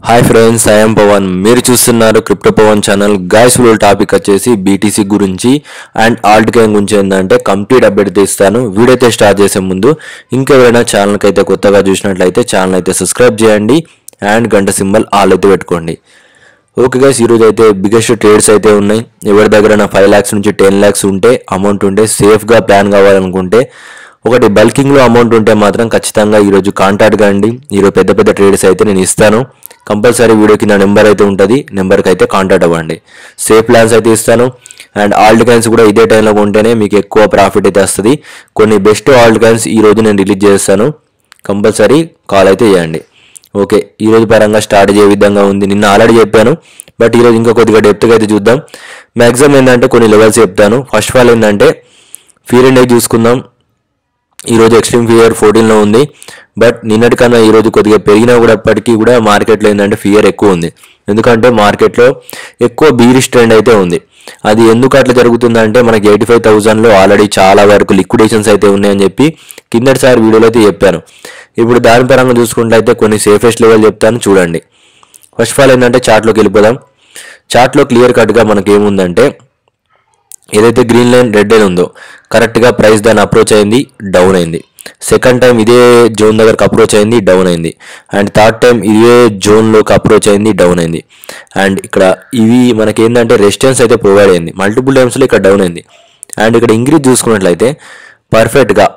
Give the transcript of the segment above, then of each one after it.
Hi friends, I'm Pavan. మీరు చూస్తున్నారు crypto Pavan channel. Guys video topic వచ్చేసి బీటీసీ గురించి అండ్ ఆల్ట్ కాయిన్ గురించి ఏంటంటే కంప్లీట్ అప్డేట్ తీస్తాను. వీడియో అయితే స్టార్ట్ చేసే ముందు ఇంకెవరైనా ఛానల్కి అయితే కొత్తగా చూసినట్లయితే ఛానల్ అయితే సబ్స్క్రైబ్ చేయండి అండ్ గంట సింబల్ ఆల్ అయితే పెట్టుకోండి. ఓకే గైస్, ఈరోజు అయితే బిగ్గెస్ట్ ట్రేడ్స్ అయితే ఉన్నాయి. ఎవరి దగ్గర 5 lakhs నుంచి 10 lakhs ఉంటే అమౌంట్ ఉంటే సేఫ్గా ప్లాన్ కావాలనుకుంటే ఒకటి బల్కింగ్లో అమౌంట్ ఉంటే మాత్రం ఖచ్చితంగా ఈరోజు కాంటాక్ట్ కండి. ఈరోజు పెద్ద పెద్ద ట్రేడ్స్ అయితే నేను ఇస్తాను. కంపల్సరీ వీడియోకి నా నెంబర్ అయితే ఉంటుంది, నెంబర్కి అయితే కాంటాక్ట్ అవ్వండి. సేఫ్ ప్లాన్స్ అయితే ఇస్తాను అండ్ ఆల్ట్ కాయిన్స్ కూడా ఇదే టైంలో కొంటేనే మీకు ఎక్కువ ప్రాఫిట్ అయితే వస్తుంది. కొన్ని బెస్ట్ ఆల్ట్ కాయిన్స్ ఈరోజు నేను రిలీజ్ చేస్తాను, కంపల్సరీ కాల్ అయితే చేయండి. ఓకే, ఈరోజు పరంగా స్టార్ట్ చేయ విధంగా ఉంది. నిన్న ఆల్రెడీ చెప్పాను, బట్ ఈరోజు ఇంకా కొద్దిగా డెప్త్గా అయితే చూద్దాం. మ్యాక్సిమం ఏంటంటే కొన్ని లెవెల్స్ చెప్తాను. ఫస్ట్ ఆఫ్ ఆల్ ఏంటంటే ఫియర్ ఇండెక్స్ చూసుకుందాం. ఈరోజు ఎక్స్ట్రీమ్ ఫియర్ 14లో ఉంది, బట్ నిన్నటికన్నా ఈరోజు కొద్దిగా పెరిగినా కూడా అప్పటికీ కూడా మార్కెట్లో ఏంటంటే ఫియర్ ఎక్కువ ఉంది. ఎందుకంటే మార్కెట్లో ఎక్కువ బీరిష్ ట్రెండ్ అయితే ఉంది. అది ఎందుకు అట్లా జరుగుతుందంటే మనకి 85,000లో ఆల్రెడీ చాలా వరకు లిక్విడేషన్స్ అయితే ఉన్నాయని చెప్పి కిందటిసారి వీడియోలో అయితే చెప్పాను. ఇప్పుడు దాని పరంగా చూసుకుంటే కొన్ని సేఫెస్ట్ లెవెల్ చెప్తాను, చూడండి. ఫస్ట్ ఆఫ్ ఆల్ ఏంటంటే చార్ట్లోకి వెళ్ళిపోదాం. చార్ట్లో క్లియర్ కట్గా మనకి ఏముందంటే ఏదైతే గ్రీన్ లైన్ రెడ్ లైన్ ఉందో కరెక్ట్గా ప్రైస్ దాన్ని అప్రోచ్ అయింది, డౌన్ అయింది. సెకండ్ టైం ఇదే జోన్ దగ్గరకు అప్రోచ్ అయింది, డౌన్ అయింది. అండ్ థర్డ్ టైం ఇదే జోన్లోకి అప్రోచ్ అయింది, డౌన్ అయింది. అండ్ ఇక్కడ ఇవి మనకి ఏంటంటే రెసిస్టెన్స్ అయితే ప్రొవైడ్ అయింది. మల్టిపుల్ టైమ్స్లో ఇక్కడ డౌన్ అయింది. అండ్ ఇక్కడ ఇంక్రీజ్ చూసుకున్నట్లయితే పర్ఫెక్ట్గా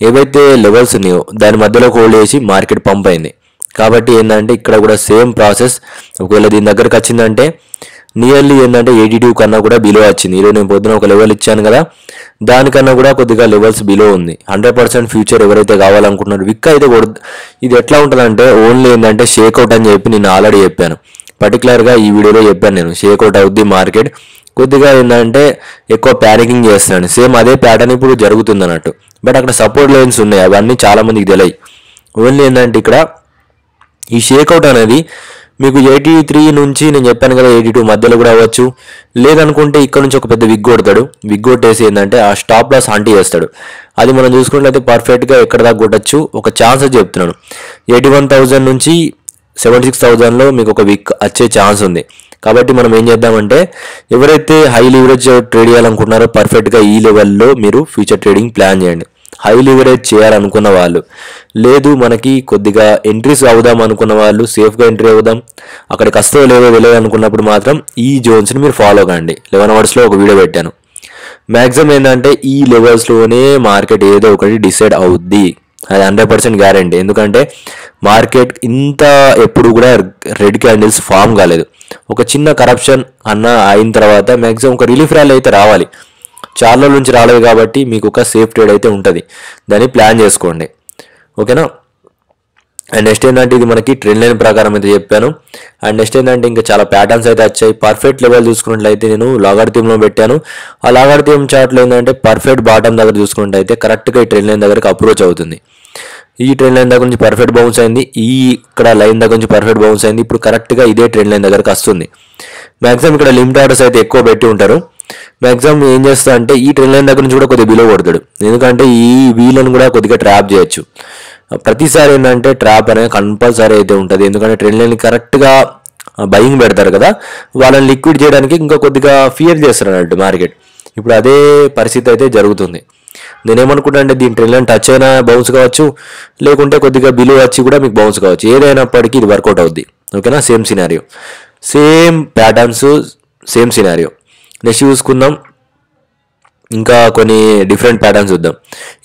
ఏవైతే లెవెల్స్ ఉన్నాయో దాని మధ్యలో హోల్డ్ చేసి మార్కెట్ పంప్ అయింది. కాబట్టి ఏంటంటే ఇక్కడ కూడా సేమ్ ప్రాసెస్. ఒకవేళ దీని దగ్గరకు వచ్చిందంటే నియర్లీ ఏంటంటే 82 కన్నా కూడా బిలో వచ్చింది. ఈరోజు నేను పొద్దున ఒక లెవెల్ ఇచ్చాను కదా, దానికన్నా కూడా కొద్దిగా లెవెల్స్ బిలో ఉంది. 100% ఫ్యూచర్ ఎవరైతే కావాలనుకుంటున్నారో విక్ అయితే ఇది ఎట్లా ఉంటుందంటే ఓన్లీ ఏంటంటే షేక్అవుట్ అని చెప్పి నేను ఆల్రెడీ చెప్పాను. పర్టికులర్గా ఈ వీడియోలో చెప్పాను నేను, షేక్అవుట్ అవుద్ది మార్కెట్. కొద్దిగా ఏంటంటే ఎక్కువ ప్యానికింగ్ చేస్తున్నాను. సేమ్ అదే ప్యాటర్న్ ఇప్పుడు జరుగుతుంది అన్నట్టు. బట్ అక్కడ సపోర్ట్ లైన్స్ ఉన్నాయి, అవన్నీ చాలా మందికి తెలియదు. ఓన్లీ ఏంటంటే ఇక్కడ ఈ షేక్అవుట్ అనేది మీకు 83 నుంచి నేను చెప్పాను కదా 82 మధ్యలో కూడా అవ్వచ్చు. లేదనుకుంటే ఇక్కడ నుంచి ఒక పెద్ద విగ్ కొడతాడు. విగ్ కొట్టేసి ఏంటంటే ఆ స్టాప్ లాస్ ఆంటీ చేస్తాడు. అది మనం చూసుకున్నట్లయితే పర్ఫెక్ట్గా ఎక్కడ దాకా కొట్టచ్చు. ఒక ఛాన్స్ అయితే చెప్తున్నాను, 81,000 నుంచి 76,000లో మీకు ఒక విక్ వచ్చే ఛాన్స్ ఉంది. కాబట్టి మనం ఏం చేద్దామంటే ఎవరైతే హై లీవరేజ్ ట్రేడ్ చేయాలనుకుంటున్నారో పర్ఫెక్ట్గా ఈ లెవెల్లో మీరు ఫ్యూచర్ ట్రేడింగ్ ప్లాన్ చేయండి. హై లివరేజ్ చేయాలనుకున్న వాళ్ళు, లేదు మనకి కొద్దిగా ఎంట్రీస్ అవుదాం అనుకున్న వాళ్ళు సేఫ్గా ఎంట్రీ అవుదాం, అక్కడికి వస్తే లేవో వెళ్ళదు అనుకున్నప్పుడు మాత్రం ఈ జోన్స్ని మీరు ఫాలో కండి. 11 అవర్స్లో ఒక వీడియో పెట్టాను. మ్యాక్సిమం ఏంటంటే ఈ లెవెల్స్లోనే మార్కెట్ ఏదో ఒకటి డిసైడ్ అవుద్ది, అది 100% గ్యారంటీ. ఎందుకంటే మార్కెట్ ఇంత ఎప్పుడు కూడా రెడ్ క్యాండిల్స్ ఫామ్ కాలేదు. ఒక చిన్న కరప్షన్ అన్న అయిన తర్వాత మ్యాక్సిమం ఒక రిలీఫ్ ర్యాలీ అయితే రావాలి. చాలా నుంచి రాలేదు కాబట్టి మీకు ఒక సేఫ్ ట్రేడ్ అయితే ఉంటుంది, దాన్ని ప్లాన్ చేసుకోండి. ఓకేనా. అండ్ నెక్స్ట్ ఏంటంటే ఇది మనకి ట్రెండ్ లైన్ ప్రకారం అయితే చెప్పాను. అండ్ నెక్స్ట్ ఏంటంటే ఇంకా చాలా ప్యాటర్న్స్ అయితే వచ్చాయి. పర్ఫెక్ట్ లెవెల్ చూసుకున్నట్లయితే నేను లాగారిథంలో పెట్టాను. ఆ లాగారిథం చార్ట్లో ఏంటంటే పర్ఫెక్ట్ బాటమ్ దగ్గర చూసుకున్నట్లయితే కరెక్ట్గా ఈ ట్రెండ్ లైన్ దగ్గరకు అప్రోచ్ అవుతుంది. ఈ ట్రెండ్ లైన్ దగ్గర నుంచి పర్ఫెక్ట్ బౌన్స్ అయింది, ఈ ఇక్కడ లైన్ దగ్గర నుంచి పర్ఫెక్ట్ బౌన్స్ అయింది. ఇప్పుడు కరెక్ట్గా ఇదే ట్రెండ్ లైన్ దగ్గరకు వస్తుంది. మ్యాక్సిమం ఇక్కడ లిమిట్ ఆర్డర్స్ అయితే ఎక్కువ పెట్టి ఉంటారు. మ్యాక్సిమం ఏం చేస్తా అంటే ఈ ట్రెండ్ లైన్ దగ్గర నుంచి కూడా కొద్దిగా బిలో కొడతాడు. ఎందుకంటే ఈ వీళ్ళని కూడా కొద్దిగా ట్రాప్ చేయొచ్చు. ప్రతిసారి ఏంటంటే ట్రాప్ అనేది కంపల్సరీ అయితే ఉంటుంది. ఎందుకంటే ట్రెండ్ లైన్ కరెక్ట్గా బయింగ్ పెడతారు కదా, వాళ్ళని లిక్విడ్ చేయడానికి ఇంకా కొద్దిగా ఫియర్ చేస్తారు అన్నట్టు మార్కెట్. ఇప్పుడు అదే పరిస్థితి అయితే జరుగుతుంది. నేనేమనుకుంటా అంటే దీని ట్రెండ్ లైన్ టచ్ అయినా బౌన్స్ కావచ్చు, లేకుంటే కొద్దిగా బిలో వచ్చి కూడా మీకు బౌన్స్ కావచ్చు. ఏదైనప్పటికీ ఇది వర్కౌట్ అవుద్ది. ఓకేనా. Same scenario, same patterns, same scenario. Next చూసుకుందాం, ఇంకా కొన్ని డిఫరెంట్ ప్యాటర్న్స్ చూద్దాం.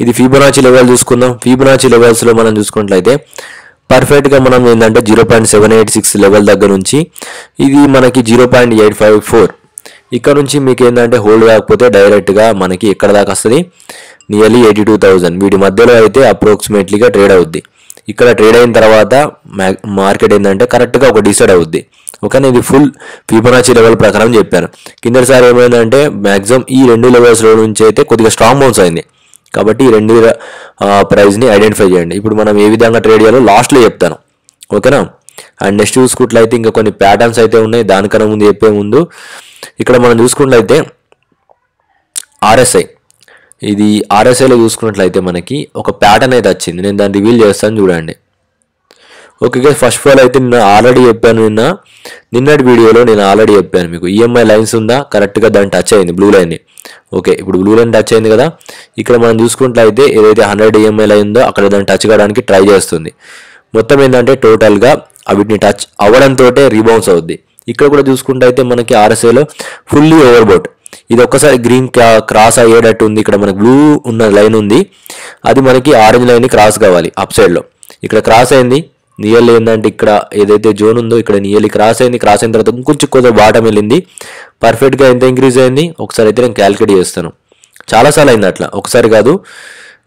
ఇది ఫిబొనాచి లెవెల్ చూసుకుందాం. ఫిబొనాచి లెవెల్స్లో మనం చూసుకున్నట్లయితే పర్ఫెక్ట్గా మనం ఏంటంటే 0.786 లెవెల్ దగ్గర నుంచి ఇది మనకి 0.854. ఇక్కడ నుంచి మీకు ఏంటంటే హోల్డ్ కాకపోతే డైరెక్ట్గా మనకి ఎక్కడ దాకా వస్తుంది, నియర్లీ 82,000 వీటి మధ్యలో అయితే అప్రాక్సిమేట్లీగా ట్రేడ్ అవుద్ది. ఇక్కడ ట్రేడ్ అయిన తర్వాత మార్కెట్ ఏంటంటే కరెక్ట్గా ఒక డిసైడ్ అవుద్ది. ఓకేనా. ఇది ఫుల్ ఫిబొనాచి లెవెల్ ప్రకారం చెప్పాను. కిందసారి ఏమైందంటే మ్యాక్సిమం ఈ 2 లెవెల్స్లో నుంచి అయితే కొద్దిగా స్ట్రాంగ్ బౌన్స్ అయింది. కాబట్టి ఈ 2 ప్రైస్ని ఐడెంటిఫై చేయండి. ఇప్పుడు మనం ఏ విధంగా ట్రేడ్ చేయాలో లాస్ట్లో చెప్తాను. ఓకేనా. అండ్ నెక్స్ట్ చూసుకున్నట్లయితే ఇంకా కొన్ని ప్యాటర్న్స్ అయితే ఉన్నాయి. దానికన్నా ముందు చెప్పే ముందు ఇక్కడ మనం చూసుకున్నట్లయితే ఆర్ఎస్ఐ, ఇది ఆర్ఎస్ఐలో చూసుకున్నట్లయితే మనకి ఒక ప్యాటర్న్ అయితే వచ్చింది. నేను దాన్ని రివీల్ చేస్తాను, చూడండి. Okay guys, first of all అయితే నేను ఆల్రెడీ చెప్పాను నిన్నటి వీడియోలో నేను ఆల్రెడీ చెప్పాను మీకు ఈఎంఐ లైన్స్ ఉందా కరెక్ట్గా దాన్ని టచ్ అయింది బ్లూ లైన్ని. ఓకే, ఇప్పుడు బ్లూ లైన్ టచ్ అయింది కదా. ఇక్కడ మనం చూసుకుంటే ఏదైతే 100 ఈఎంఐ లైన్ ఉందో అక్కడ దాన్ని టచ్ కావడానికి ట్రై చేస్తుంది. మొత్తం ఏంటంటే టోటల్గా వీటిని టచ్ అవ్వడంతో రీబౌన్స్ అవుద్ది. ఇక్కడ కూడా చూసుకుంటే మనకి ఆర్ఎస్ఐలో ఫుల్లీ ఓవర్బోట్. ఇది ఒక్కసారి గ్రీన్ క్రాస్ అయ్యేటట్టు ఉంది. ఇక్కడ మనకి బ్లూ ఉన్న లైన్ ఉంది, అది మనకి ఆరెంజ్ లైన్ క్రాస్ కావాలి అప్ సైడ్లో. ఇక్కడ క్రాస్ అయింది. నియర్లీ ఏంటంటే ఇక్కడ ఏదైతే జోన్ ఉందో ఇక్కడ నియర్లీ క్రాస్ అయింది. క్రాస్ అయిన తర్వాత ఇంకొంచెం కొద్దిగా బాటం వెళ్ళింది. పర్ఫెక్ట్గా ఎంత ఇంక్రీజ్ అయింది ఒకసారి అయితే నేను క్యాలిక్యులేట్ చేస్తాను. చాలాసార్లు అయింది అట్లా, ఒకసారి కాదు.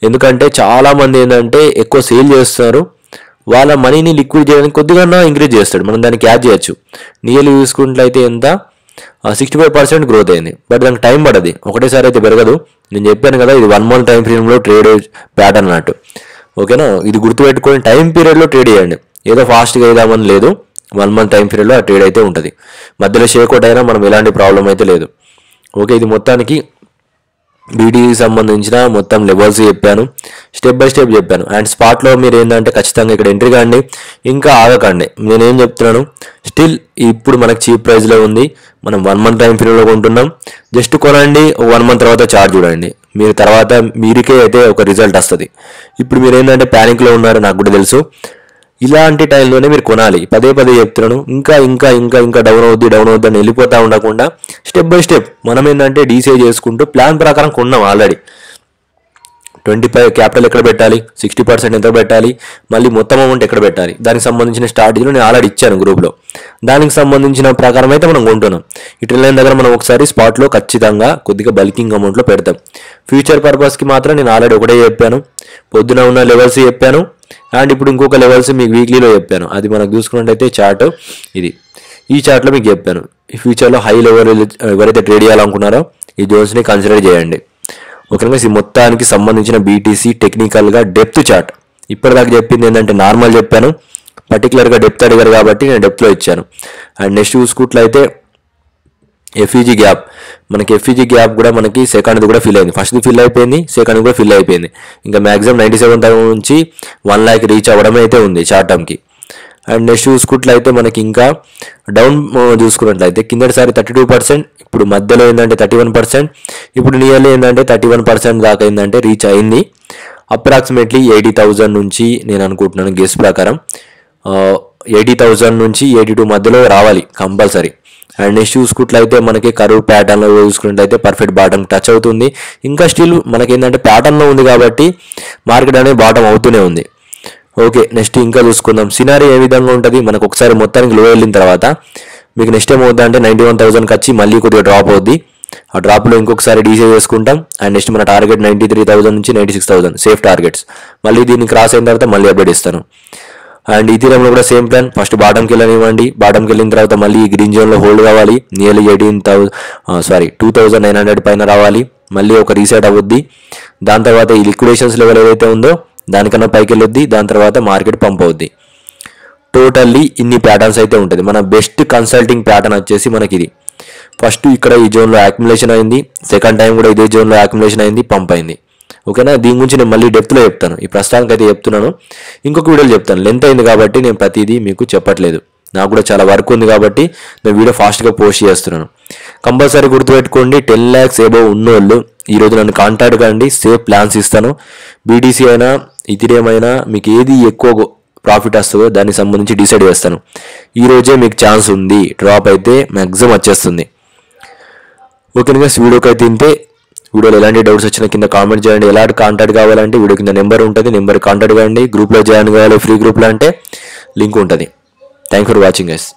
ఎందుకంటే చాలామంది ఏంటంటే ఎక్కువ సేల్ చేస్తున్నారు, వాళ్ళ మనీని లిక్విడ్ చేయడానికి కొద్దిగా ఇంక్రీజ్ చేస్తాడు, మనం దాన్ని క్యాచ్ చేయొచ్చు. నియర్లీ చూసుకుంటే ఎంత 65% గ్రోత్ అయింది. బట్ దానికి టైం పడది, ఒకటేసారి అయితే పెరగదు. నేను చెప్పాను కదా ఇది 1 month టైం ఫ్రేమ్లో ట్రేడ్ ప్యాటర్న్ అన్నట్టు. ఓకేనా, ఇది గుర్తుపెట్టుకొని టైం పీరియడ్లో ట్రేడ్ చేయండి. ఏదో ఫాస్ట్గా వేద్దామని లేదు, 1 month టైం పీరియడ్లో ఆ ట్రేడ్ అయితే ఉంటుంది. మధ్యలో షేక్అవుట్ అయినా మనం ఎలాంటి ప్రాబ్లం అయితే లేదు. ఓకే, ఇది మొత్తానికి బీటీకి సంబంధించిన మొత్తం లెవెల్స్ చెప్పాను, స్టెప్ బై స్టెప్ చెప్పాను. అండ్ స్పాట్లో మీరు ఏంటంటే ఖచ్చితంగా ఇక్కడ ఎంట్రీ కాండి, ఇంకా ఆగకండి. నేనేం చెప్తున్నాను, స్టిల్ ఇప్పుడు మనకు చీప్ ప్రైస్లో ఉంది, మనం 1 month టైం పీరియడ్లో కొంటున్నాం. జస్ట్ కొనండి, 1 month తర్వాత చార్ట్ చూడండి, మీరు తర్వాత మీరికే అయితే ఒక రిజల్ట్ వస్తుంది. ఇప్పుడు మీరు ఏంటంటే ప్యానిక్లో ఉన్నారు, నాకు కూడా తెలుసు. ఇలాంటి టైంలోనే మీరు కొనాలి. పదే చెప్తున్నాను, ఇంకా ఇంకా ఇంకా ఇంకా డౌన్ అవుద్ది అని వెళ్ళిపోతూ ఉండకుండా స్టెప్ బై స్టెప్ మనం ఏంటంటే డీసీఐ చేసుకుంటూ ప్లాన్ ప్రకారం కొన్నాం. ఆల్రెడీ 25 క్యాపిటల్ ఎక్కడ పెట్టాలి, 60% ఎంత పెట్టాలి, మళ్ళీ మొత్తం అమౌంట్ ఎక్కడ పెట్టాలి, దానికి సంబంధించిన స్ట్రాటజీలో నేను ఆల్రెడీ ఇచ్చాను గ్రూప్లో. దానికి సంబంధించిన ప్రకారం అయితే మనం కొంటున్నాం. ఈ ట్రెండ్ లైన్ దగ్గర మనం ఒకసారి స్పాట్లో ఖచ్చితంగా కొద్దిగా బల్కింగ్ అమౌంట్లో పెడతాం. ఫ్యూచర్ పర్పస్కి మాత్రం నేను ఆల్రెడీ ఒకటే చెప్పాను, పొద్దున ఉన్న లెవెల్స్ చెప్పాను. అండ్ ఇప్పుడు ఇంకొక లెవెల్స్ మీకు వీక్లీలో చెప్పాను. అది మనకు చూసుకున్నట్టయితే చార్ట్ ఇది, ఈ చార్ట్లో మీకు చెప్పాను. ఈ ఫ్యూచర్లో హై లెవెల్ ఎవరైతే ట్రేడ్ చేయాలనుకున్నారో ఈ జోన్స్ని కన్సిడర్ చేయండి. ఓకేనా, ఇది మొత్తానికి సంబంధించిన బీటీసీ టెక్నికల్గా డెప్త్ చార్ట్. ఇప్పటిదాకా చెప్పింది ఏంటంటే నార్మల్ చెప్పాను, పర్టికులర్గా డెప్త్ అడిగారు కాబట్టి నేను డెప్త్లో ఇచ్చాను. అండ్ నెక్స్ట్ చూసుకుంటే ఎఫ్ఈజీ గ్యాప్, మనకి ఎఫ్ఈజీ గ్యాప్ కూడా మనకి సెకండ్ది కూడా ఫిల్ అయింది. ఫస్ట్ది ఫిల్ అయిపోయింది, సెకండ్ కూడా ఫిల్ అయిపోయింది. ఇంకా మ్యాక్సిమం 97,000 నుంచి 1 lakh రీచ్ అవ్వడమే అయితే ఉంది షార్ట్ టర్మ్కి. అండ్ నెక్స్ట్ చూసుకుంటే మనకి ఇంకా డౌన్ చూసుకున్నట్లయితే కిందటిసారి 32%, ఇప్పుడు మధ్యలో ఏంటంటే 31%, ఇప్పుడు నియర్లీ ఏంటంటే 31% దాకా ఏంటంటే రీచ్ అయింది. అప్రాక్సిమేట్లీ 80,000 నుంచి నేను అనుకుంటున్నాను గెస్ ప్రకారం 80,000 నుంచి 82 మధ్యలో రావాలి కంపల్సరీ. అండ్ నెక్స్ట్ చూసుకుంటే మనకి కరువు ప్యాటర్న్లో చూసుకున్నట్లయితే పర్ఫెక్ట్ బాటమ్ టచ్ అవుతుంది. ఇంకా స్టిల్ మనకి ఏంటంటే ప్యాటర్న్లో ఉంది కాబట్టి మార్కెట్ అనేది బాటమ్ అవుతూనే ఉంది. ఓకే, నెక్స్ట్ ఇంకా చూసుకుందాం. సినారీ ఏ విధంగా ఉంటుంది, మనకు ఒకసారి మొత్తానికి లో వెళ్ళిన తర్వాత మీకు నెక్స్ట్ ఏమవుతుంది అంటే 91,000కి వచ్చి మళ్ళీ కొద్దిగా డ్రాప్ అవుద్ది. ఆ డ్రాప్లో ఇంకొకసారి డీసీ చేసుకుంటాం. అండ్ నెక్స్ట్ మన టార్గెట్ 93,000 నుంచి 96,000 సేఫ్ టార్గెట్స్. మళ్ళీ దీన్ని క్రాస్ అయిన తర్వాత మళ్ళీ అప్డేట్ ఇస్తాను. అండ్ ఈథీరియంలో కూడా సేమ్ ప్లాన్, ఫస్ట్ బాటంకి వెళ్ళనివ్వండి. బాటంకి వెళ్ళిన తర్వాత మళ్ళీ ఈ గ్రీన్ జోన్లో హోల్డ్ కావాలి. నియర్లీ 2,900 పైన రావాలి. మళ్ళీ ఒక రీసెట్ అవుద్ది. దాని తర్వాత ఈ లిక్విడేషన్స్ లెవెల్ ఏదైతే ఉందో దానికన్నా పైకి వెళ్ళొద్ది. దాని తర్వాత మార్కెట్ పంప్ అవుద్ది. టోటల్లీ ఇన్ని ప్యాటర్న్స్ అయితే ఉంటుంది. మన బెస్ట్ కన్సల్టింగ్ ప్యాటర్న్ వచ్చేసి మనకి ఇది. ఫస్ట్ ఇక్కడ ఈ జోన్లో యాక్యుములేషన్ అయింది, సెకండ్ టైం కూడా ఇదే జోన్లో యాక్యుములేషన్ అయింది, పంప్ అయింది. ఓకేనా, దీని గురించి నేను మళ్ళీ డెప్త్లో చెప్తాను. ఈ ప్రస్తుతానికి అయితే చెప్తున్నాను, ఇంకొక వీడియోలో చెప్తాను. లెంత్ అయింది కాబట్టి నేను ప్రతిదీ మీకు చెప్పట్లేదు. నాకు కూడా చాలా వర్క్ ఉంది కాబట్టి నేను వీడియో ఫాస్ట్గా పోస్ట్ చేస్తున్నాను. కంపల్సరీ గుర్తుపెట్టుకోండి, 10 lakhs ఎబోవ్ ఉన్నోళ్ళు ఈరోజు నన్ను కాంటాక్ట్ కండి, సేఫ్ ప్లాన్స్ ఇస్తాను. బీటీసీ అయినా ఇథీరియం అయినా మీకు ఏది ఎక్కువ ప్రాఫిట్ వస్తుందో దానికి సంబంధించి డిసైడ్ చేస్తాను. ఈరోజే మీకు ఛాన్స్ ఉంది, డ్రాప్ అయితే మ్యాక్సిమం వచ్చేస్తుంది. ఓకేనా, వీడియోకి అయితే ఇంతే. వీడియోలో ఎలాంటి డౌట్స్ వచ్చినా కింద కామెంట్ చేయండి. ఎలాంటి కాంటాక్ట్ కావాలంటే వీడియో కింద నెంబర్ ఉంటుంది, నెంబర్ కాంటాక్ట్ కాండి. గ్రూప్లో జాయిన్ కావాలి, ఫ్రీ గ్రూప్లో అంటే లింక్ ఉంటుంది. Thank for watching guys.